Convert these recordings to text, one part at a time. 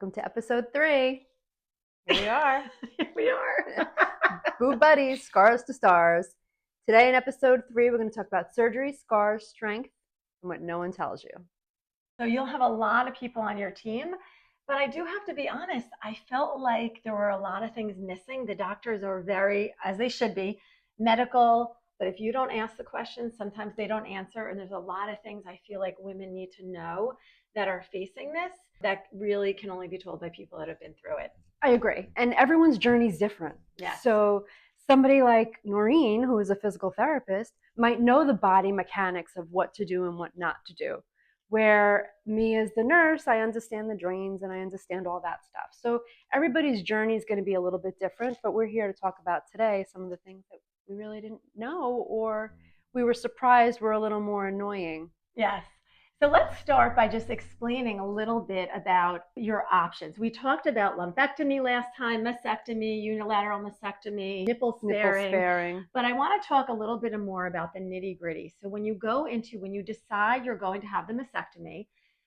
Welcome to episode 3. Here we are. Here we are. Boob Buddies, Scars to Stars. Today in episode 3, we're going to talk about surgery, scars, strength, and what no one tells you. So you'll have a lot of people on your team, but I do have to be honest, I felt like there were a lot of things missing. The doctors are very, as they should be, medical, but if you don't ask the questions, sometimes they don't answer. And there's a lot of things I feel like women need to know that are facing this that really can only be told by people that have been through it. I agree. And everyone's journey is different. Yes. So somebody like Noreen, who is a physical therapist, might know the body mechanics of what to do and what not to do. Where me as the nurse, I understand the drains and I understand all that stuff. So everybody's journey is going to be a little bit different, but we're here to talk about today some of the things that we really didn't know or we were surprised were a little more annoying. Yes. So let's start by just explaining a little bit about your options. We talked about lumpectomy last time, mastectomy, unilateral mastectomy, nipple sparing. But I want to talk a little bit more about the nitty-gritty. So when you decide you're going to have the mastectomy,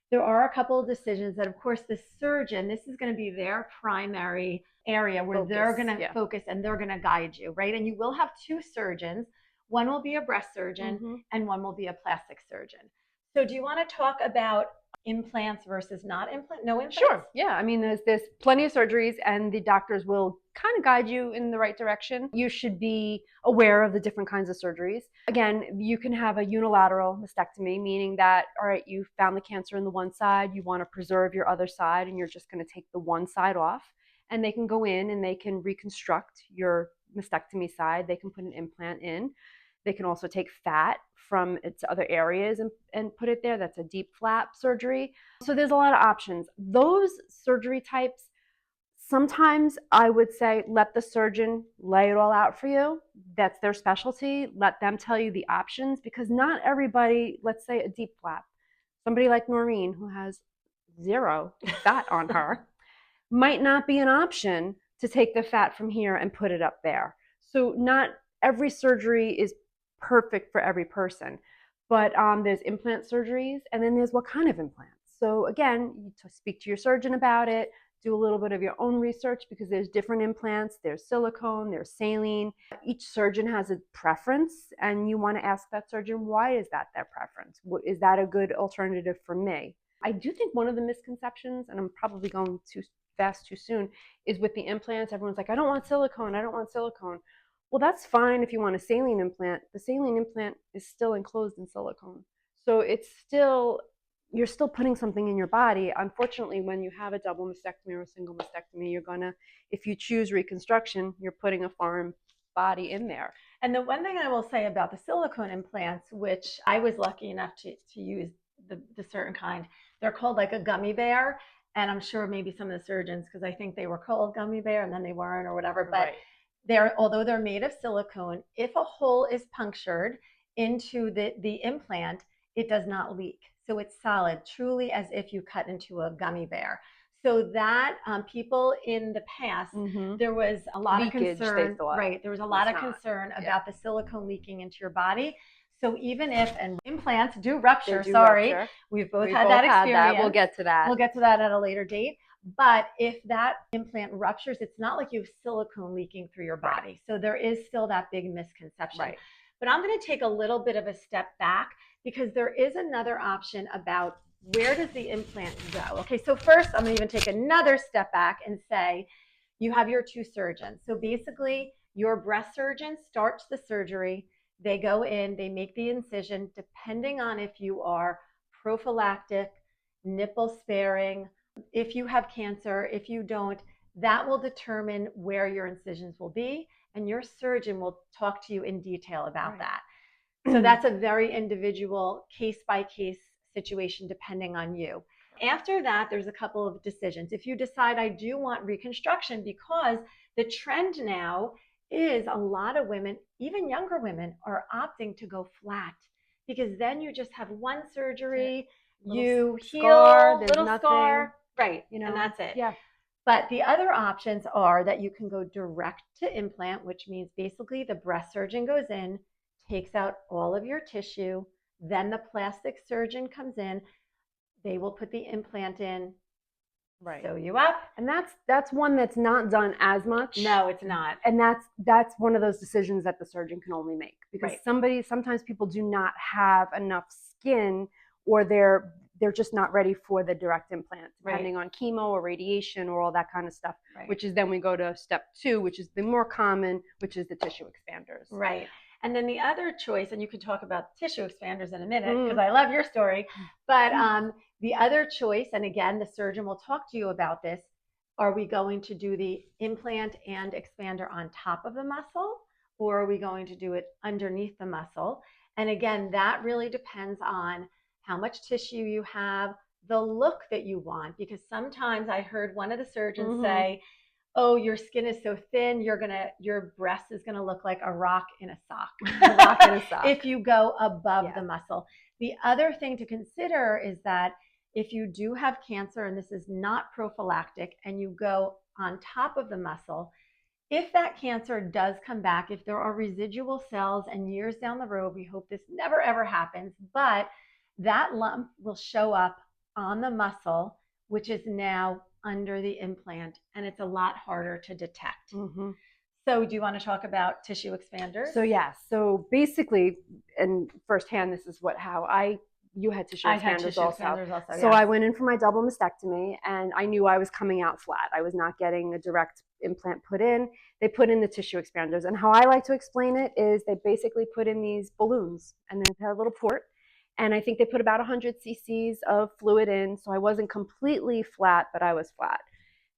there are a couple of decisions that, of course, the surgeon, this is going to be their primary area where they're going to focus and they're going to guide you, right? And you will have two surgeons. One will be a breast surgeon and one will be a plastic surgeon. So do you want to talk about implants versus no implants? Sure. Yeah. I mean, there's plenty of surgeries and the doctors will kind of guide you in the right direction. You should be aware of the different kinds of surgeries. Again, you can have a unilateral mastectomy, meaning that, all right, you found the cancer in the one side, you want to preserve your other side, and you're just going to take the one side off. And they can go in and they can reconstruct your mastectomy side. They can put an implant in. They can also take fat from its other areas and put it there. That's a deep flap surgery. So there's a lot of options. Those surgery types, sometimes I would say let the surgeon lay it all out for you. That's their specialty. Let them tell you the options because not everybody, let's say a deep flap, somebody like Noreen who has zero fat on her, might not be an option to take the fat from here and put it up there. So not every surgery is perfect for every person, but there's implant surgeries and then there's what kind of implants. So again, you speak to your surgeon about it, do a little bit of your own research because there's different implants, there's silicone, there's saline. Each surgeon has a preference and you want to ask that surgeon, why is that their preference? Is that a good alternative for me? I do think one of the misconceptions, and I'm probably going too fast too soon, is with the implants. Everyone's like, I don't want silicone, I don't want silicone. Well, that's fine if you want a saline implant. The saline implant is still enclosed in silicone. So you're still putting something in your body. Unfortunately, when you have a double mastectomy or a single mastectomy, if you choose reconstruction, you're putting a foreign body in there. And the one thing I will say about the silicone implants, which I was lucky enough to use the certain kind, they're called like a gummy bear. And I'm sure maybe some of the surgeons, because I think they were called gummy bear and then they weren't or whatever, but although they're made of silicone, if a hole is punctured into the implant, it does not leak. So it's solid, truly as if you cut into a gummy bear. So that people in the past, there was a lot of concern, right? There was a lot of concern about the silicone leaking into your body. So even if, and implants do rupture, we've both had that experience. We'll get to that. We'll get to that at a later date. But if that implant ruptures, it's not like you have silicone leaking through your body. Right. So there is still that big misconception. Right. But I'm going to take a little bit of a step back because there is another option about where does the implant go? Okay, so first I'm going to even take another step back and say you have your two surgeons. So basically your breast surgeon starts the surgery. They go in, they make the incision depending on if you are prophylactic, nipple sparing, if you have cancer, if you don't, that will determine where your incisions will be, and your surgeon will talk to you in detail about that. So that's a very individual case-by-case situation depending on you. After that, there's a couple of decisions. If you decide I do want reconstruction, because the trend now is a lot of women, even younger women, are opting to go flat because then you just have one surgery, you heal, little scar. Right, and that's it. Yeah. But the other options are that you can go direct to implant, which means basically the breast surgeon goes in, takes out all of your tissue, then the plastic surgeon comes in, they will put the implant in, sew you up. And that's one that's not done as much. No, it's not. And that's one of those decisions that the surgeon can only make, because sometimes people do not have enough skin, or they're just not ready for the direct implant, depending on chemo or radiation or all that kind of stuff, which is then we go to step 2, which is the more common, which is the tissue expanders. Right. And then the other choice, and you can talk about tissue expanders in a minute because I love your story, but the other choice, and again, the surgeon will talk to you about this, are we going to do the implant and expander on top of the muscle, or are we going to do it underneath the muscle? And again, that really depends on how much tissue you have, the look that you want, because sometimes I heard one of the surgeons say, oh, your skin is so thin, your breast is gonna look like a rock in a sock. A rock in a sock. If you go above the muscle. The other thing to consider is that if you do have cancer, and this is not prophylactic, and you go on top of the muscle, if that cancer does come back, if there are residual cells, and years down the road, we hope this never ever happens, but that lump will show up on the muscle, which is now under the implant, and it's a lot harder to detect. So do you want to talk about tissue expanders? So yes. So basically, and firsthand, this is how you had tissue expanders also. So I went in for my double mastectomy, and I knew I was coming out flat. I was not getting a direct implant put in. They put in the tissue expanders, and how I like to explain it is they basically put in these balloons, and then had a little port. And I think they put about 100 cc's of fluid in. So I wasn't completely flat, but I was flat.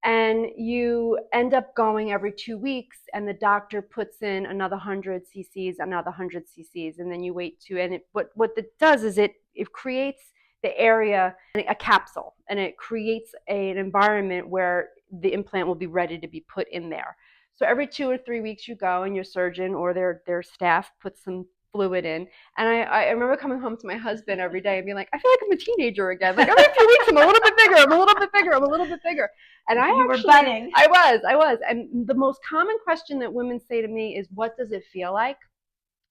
And you end up going every 2 weeks, and the doctor puts in another 100 cc's, another 100 cc's, and then you wait and what it does is it creates the area, a capsule, and it creates an environment where the implant will be ready to be put in there. So every 2 or 3 weeks you go, and your surgeon or their staff puts some fluid in. And I remember coming home to my husband every day and being like, I feel like I'm a teenager again. Like every few weeks I'm a little bit bigger, I'm a little bit bigger, I'm a little bit bigger. And you were budding. I was. And the most common question that women say to me is, what does it feel like?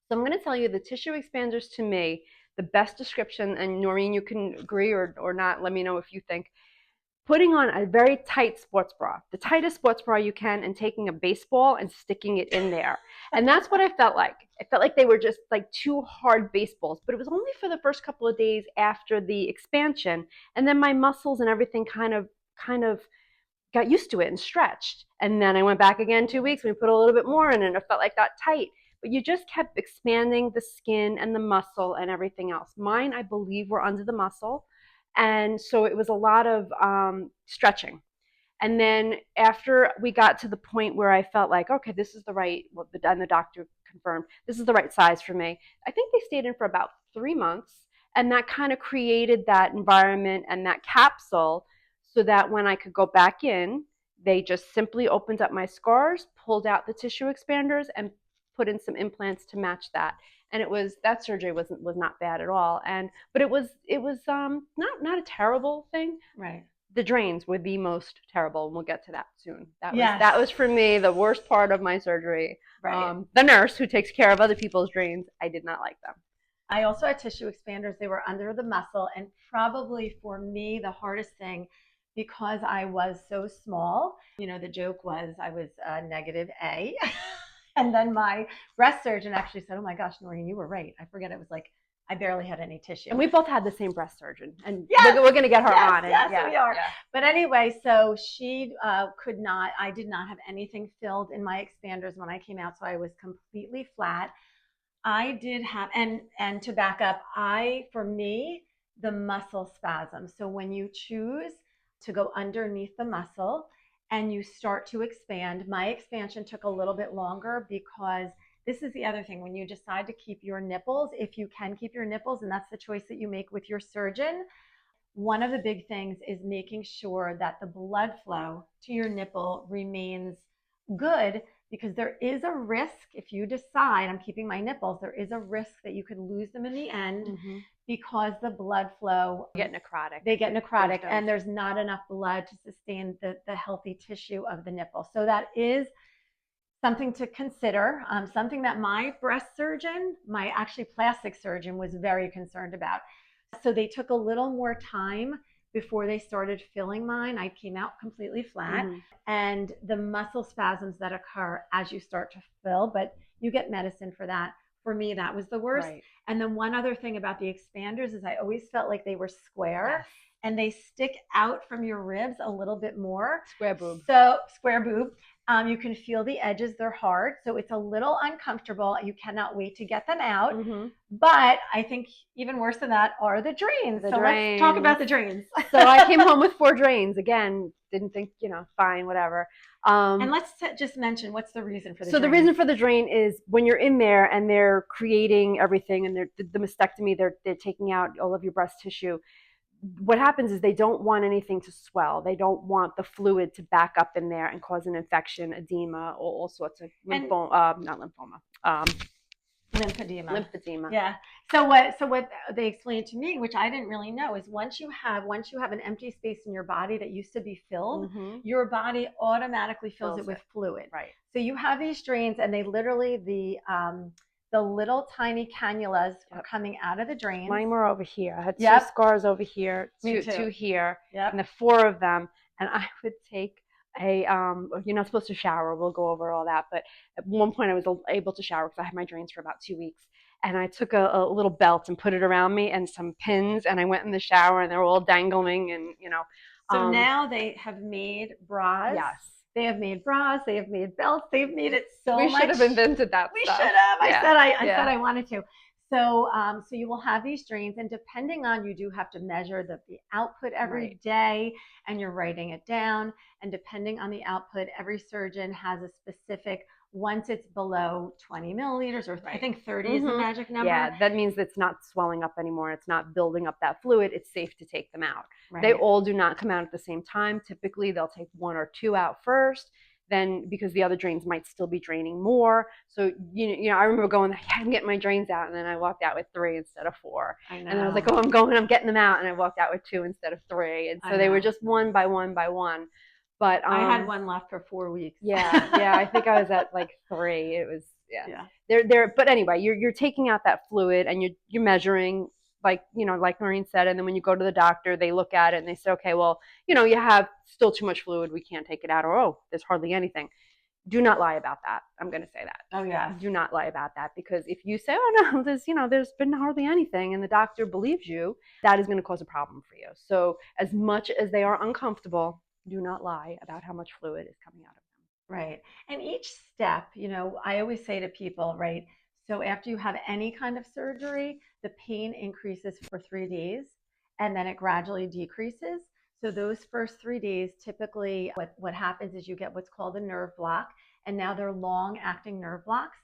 So I'm going to tell you the tissue expanders, to me, the best description, and Noreen, you can agree or not, let me know if you think, putting on a very tight sports bra, the tightest sports bra you can, and taking a baseball and sticking it in there. And that's what I felt like. I felt like they were just like 2 hard baseballs, but it was only for the first couple of days after the expansion. And then my muscles and everything kind of got used to it and stretched. And then I went back again 2 weeks, and we put a little bit more in, and it felt like that tight. But you just kept expanding the skin and the muscle and everything else. Mine, I believe, were under the muscle. And so it was a lot of stretching. And then after we got to the point where I felt like, okay, this is the right, and the doctor confirmed, this is the right size for me. I think they stayed in for about 3 months, and that kind of created that environment and that capsule so that when I could go back in, they just simply opened up my scars, pulled out the tissue expanders, and put in some implants to match that. And that surgery was not bad at all. But it was not a terrible thing. Right. The drains were the most terrible, and we'll get to that soon. That was for me the worst part of my surgery. Right. The nurse who takes care of other people's drains, I did not like them. I also had tissue expanders. They were under the muscle, and probably for me the hardest thing, because I was so small. The joke was I was negative A. And then my breast surgeon actually said, oh my gosh, Noreen, you were right. I forget, it was like I barely had any tissue. And we both had the same breast surgeon. And we're going to get her on. Yes, we are. Yeah. But anyway, so she I did not have anything filled in my expanders when I came out. So I was completely flat. I did have, and to back up, for me, the muscle spasm. So when you choose to go underneath the muscle, and you start to expand. My expansion took a little bit longer because this is the other thing. When you decide to keep your nipples, if you can keep your nipples, and that's the choice that you make with your surgeon, one of the big things is making sure that the blood flow to your nipple remains good, because there is a risk, if you decide I'm keeping my nipples, there is a risk that you could lose them in the end. Because the blood flow they get necrotic, and there's not enough blood to sustain the healthy tissue of the nipple. So that is something to consider, something that my breast surgeon, my actually plastic surgeon, was very concerned about. So they took a little more time before they started filling mine, I came out completely flat. And the muscle spasms that occur as you start to fill, but you get medicine for that. For me, that was the worst. Right. And then one other thing about the expanders is I always felt like they were square. Yes. And they stick out from your ribs a little bit more. Square boob. So square boob. You can feel the edges, they're hard. So it's a little uncomfortable. You cannot wait to get them out. But I think even worse than that are the drains. Let's talk about the drains. So I came home with 4 drains. Again, didn't think, fine, whatever. And let's just mention, what's the reason for the drain? So the reason for the drain is when you're in there and they're creating everything and the mastectomy, they're taking out all of your breast tissue. What happens is they don't want anything to swell. They don't want the fluid to back up in there and cause an infection, edema, all sorts of lymphedema. Yeah. So what they explained to me, which I didn't really know, is once you have an empty space in your body that used to be filled, your body automatically fills it with fluid. Right. So you have these drains, and they literally the little tiny cannulas are coming out of the drains. Mine were over here. I had 2 scars over here, two here, and the 4 of them. And I would take you're not supposed to shower. We'll go over all that. But at one point I was able to shower because I had my drains for about 2 weeks. And I took a little belt and put it around me and some pins. And I went in the shower and they were all dangling and, So now they have made bras. Yes. They have made bras. They have made belts. They've made it so much. We should have invented that We stuff. should have. I said I wanted to. So you will have these drains, and depending on, you do have to measure the output every day, and you're writing it down. And depending on the output, every surgeon has a specific, once it's below 20 milliliters, or I think 30 is the magic number. Yeah, that means it's not swelling up anymore. It's not building up that fluid. It's safe to take them out. Right. They all do not come out at the same time. Typically, they'll take 1 or 2 out first. Then, because the other drains might still be draining more. So, I remember going, I'm getting my drains out. And then I walked out with 3 instead of 4. I know. And I was like, I'm getting them out. And I walked out with 2 instead of 3. And so they were just 1 by 1 by 1. But I had 1 left for 4 weeks. Yeah. I think I was at like 3. It was, They're but anyway, you're taking out that fluid and you're measuring, like Noreen said, and then when you go to the doctor, they look at it and they say, okay, well, you have still too much fluid, we can't take it out, or there's hardly anything. Do not lie about that. I'm going to say that. Oh yeah. Do not lie about that, because if you say, oh no, there's been hardly anything, and the doctor believes you, that is going to cause a problem for you. So as much as they are uncomfortable, do not lie about how much fluid is coming out of them. Right. And each step, I always say to people, right, so after you have any kind of surgery, the pain increases for 3 days and then it gradually decreases. So those first 3 days, typically what happens is you get what's called a nerve block, and now they're long acting nerve blocks.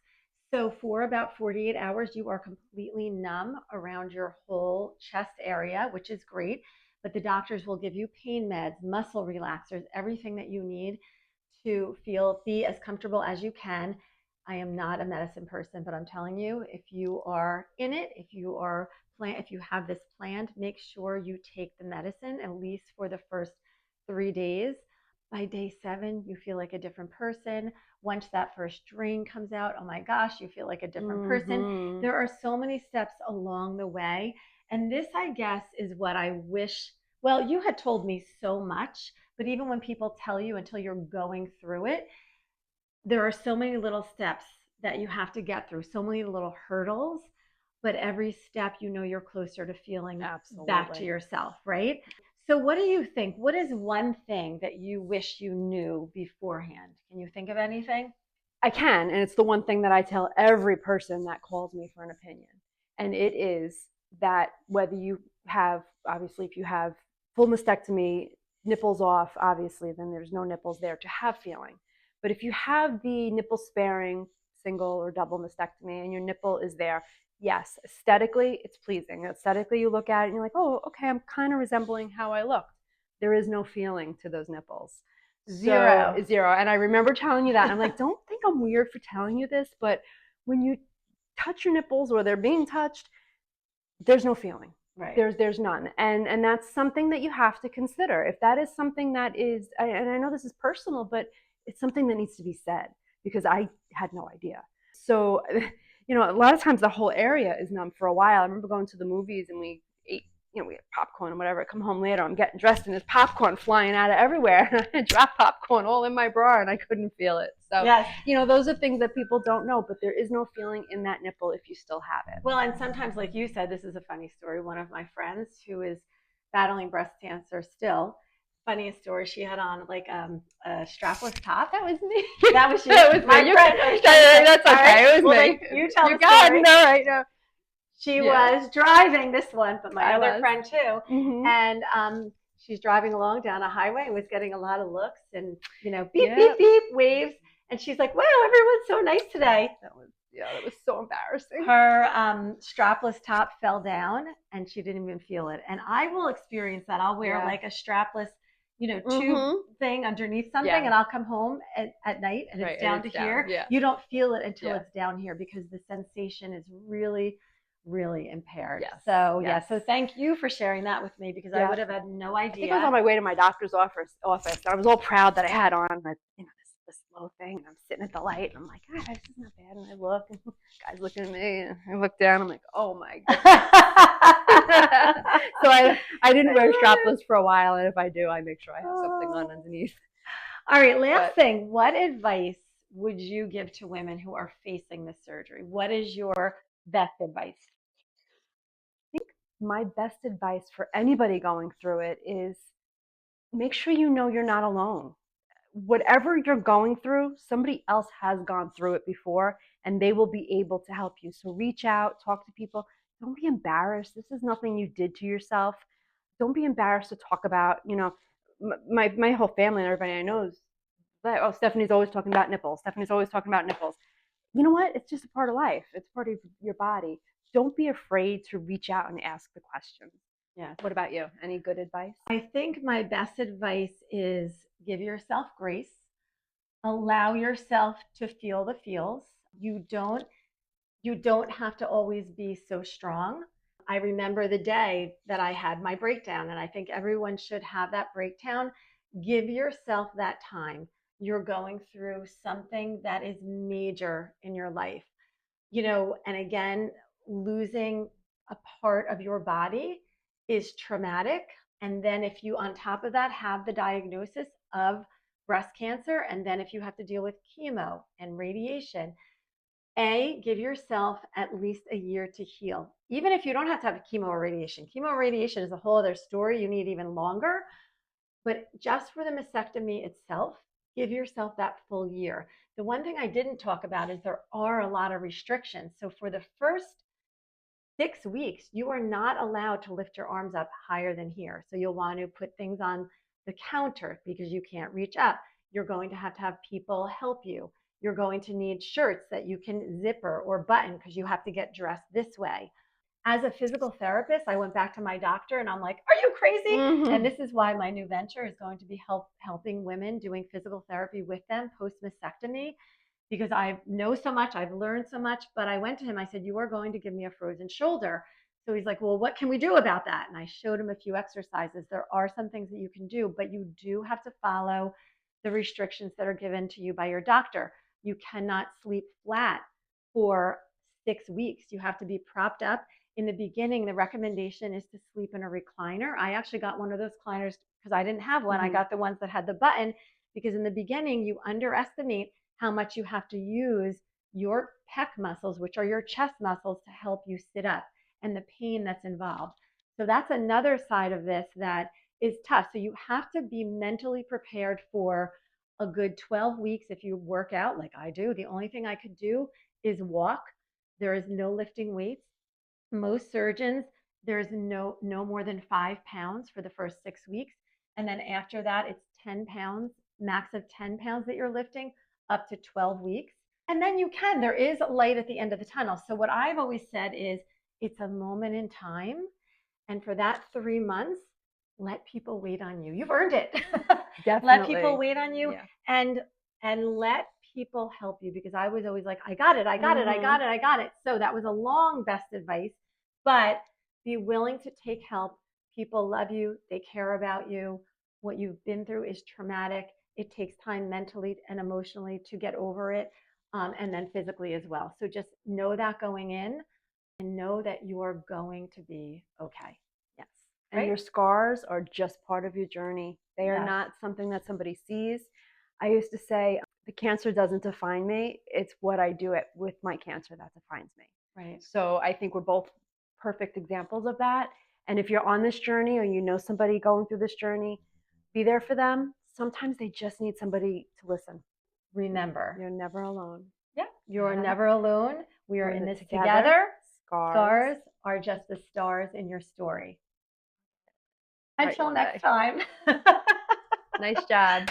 So for about 48 hours, you are completely numb around your whole chest area, which is great. But the doctors will give you pain meds, muscle relaxers, everything that you need to be as comfortable as you can. I am not a medicine person, but I'm telling you, if you are in it, if you have this planned, make sure you take the medicine at least for the first 3 days. By day 7, you feel like a different person. Once that first drain comes out, oh my gosh, you feel like a different person. There are so many steps along the way. And this, I guess, is what I wish. Well, you had told me so much, but even when people tell you until you're going through it, there are so many little steps that you have to get through, so many little hurdles, but every step, you're closer to feeling back to yourself, right? So what do you think? What is one thing that you wish you knew beforehand? Can you think of anything? I can, and it's the one thing that I tell every person that calls me for an opinion. And it is that whether you have, obviously, if you have full mastectomy, nipples off, obviously, then there's no nipples there to have feeling. But if you have the nipple sparing single or double mastectomy and your nipple is there, yes, aesthetically, it's pleasing. Aesthetically, you look at it and you're like, oh, okay, I'm kind of resembling how I looked. There is no feeling to those nipples. Zero. And I remember telling you that. I'm like, don't think I'm weird for telling you this, but when you touch your nipples or they're being touched, there's no feeling. Right. There's none. And that's something that you have to consider. If that is something that is, and I know this is personal, but it's something that needs to be said, because I had no idea. So, a lot of times the whole area is numb for a while. I remember going to the movies and we ate we had popcorn and whatever. I come home later, I'm getting dressed, and there's popcorn flying out of everywhere. And I dropped popcorn all in my bra, and I couldn't feel it. So, Yes. those are things that people don't know, but there is no feeling in that nipple if you still have it. Well, and sometimes, like you said, this is a funny story. One of my friends who is battling breast cancer still, funniest story, she had on like a strapless top. That was me. That was you. That was my me. friend. That's okay. Right. It was well, me. You tell you the story. All right. No. She was driving this one, but my other was. friend too. Mm-hmm. And she's driving along down a highway and was getting a lot of looks and, beep, beep, beep, waves. And she's like, wow, everyone's so nice today. That was so embarrassing. Her strapless top fell down and she didn't even feel it. And I will experience that. I'll wear like a strapless, tube thing underneath something, and I'll come home at night and it's down to here. Yeah. You don't feel it until it's down here because the sensation is really, really impaired. Yes. So so thank you for sharing that with me because I would have had no idea. I think I was on my way to my doctor's office, and I was all proud that I had on this low thing, and I'm sitting at the light, and I'm like, this is not bad. And I look, and the guy's looking at me, and I look down, I'm like, oh my god. So I didn't wear strapless for a while, and if I do, I make sure I have something on underneath. All right, last thing. What advice would you give to women who are facing this surgery? What is your best advice? I think my best advice for anybody going through it is make sure you're not alone. Whatever you're going through, somebody else has gone through it before, and they will be able to help you. So reach out, talk to people. Don't be embarrassed. This is nothing you did to yourself. Don't be embarrassed to talk about, my whole family and everybody I know is like, oh, Stephanie's always talking about nipples. Stephanie's always talking about nipples. You know what? It's just a part of life. It's part of your body. Don't be afraid to reach out and ask the questions. Yeah. What about you? Any good advice? I think my best advice is give yourself grace. Allow yourself to feel the feels. You don't have to always be so strong. I remember the day that I had my breakdown, and I think everyone should have that breakdown. Give yourself that time. You're going through something that is major in your life. And again, losing a part of your body is traumatic. And then if you, on top of that, have the diagnosis of breast cancer, and then if you have to deal with chemo and radiation, give yourself at least a year to heal. Even if you don't have to have chemo or radiation. Chemo or radiation is a whole other story. You need even longer. But just for the mastectomy itself, give yourself that full year. The one thing I didn't talk about is there are a lot of restrictions. So for the first 6 weeks, you are not allowed to lift your arms up higher than here. So you'll want to put things on the counter because you can't reach up. You're going to have people help you. You're going to need shirts that you can zipper or button because you have to get dressed this way. As a physical therapist, I went back to my doctor and I'm like, are you crazy? Mm-hmm. And this is why my new venture is going to be helping women doing physical therapy with them post-mastectomy, because I know so much, I've learned so much. But I went to him, I said, you are going to give me a frozen shoulder. So he's like, well, what can we do about that? And I showed him a few exercises. There are some things that you can do, but you do have to follow the restrictions that are given to you by your doctor. You cannot sleep flat for 6 weeks. You have to be propped up. In the beginning, the recommendation is to sleep in a recliner. I actually got one of those recliners because I didn't have one. Mm-hmm. I got the ones that had the button because in the beginning, you underestimate how much you have to use your pec muscles, which are your chest muscles, to help you sit up, and the pain that's involved. So that's another side of this that is tough. So you have to be mentally prepared for a good 12 weeks if you work out like I do. The only thing I could do is walk. There is no lifting weights. Most surgeons, there's no more than 5 pounds for the first 6 weeks. And then after that, it's 10 pounds, max of 10 pounds that you're lifting up to 12 weeks. And then there is light at the end of the tunnel. So what I've always said is it's a moment in time. And for that 3 months, let people wait on you. You've earned it. Definitely. Let people wait on you, yeah. and let people help you, because I was always like, I got it. So that was a long best advice, but be willing to take help. People love you. They care about you. What you've been through is traumatic. It takes time mentally and emotionally to get over it, and then physically as well. So just know that going in, and know that you are going to be okay. Yes. And Right. your scars are just part of your journey. They are Yes. not something that somebody sees. I used to say, the cancer doesn't define me. It's what I do with my cancer that defines me. Right. So I think we're both perfect examples of that. And if you're on this journey or you know somebody going through this journey, be there for them. Sometimes they just need somebody to listen. Remember, You're never alone. yeah, you're Yeah. never alone. We are We're in in this it together. Scars. Scars are just the stars in your story. Right, Until one next day. time. Nice job.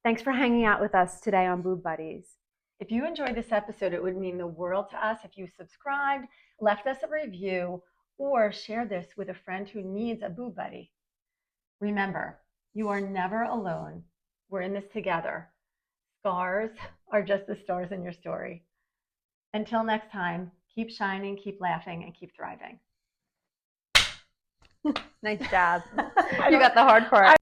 Thanks for hanging out with us today on Boob Buddies. If you enjoyed this episode, it would mean the world to us if you subscribed, left us a review, or share this with a friend who needs a boob buddy. Remember, you are never alone. We're in this together. Scars are just the stars in your story. Until next time, keep shining, keep laughing, and keep thriving. Nice job. You got the hard part.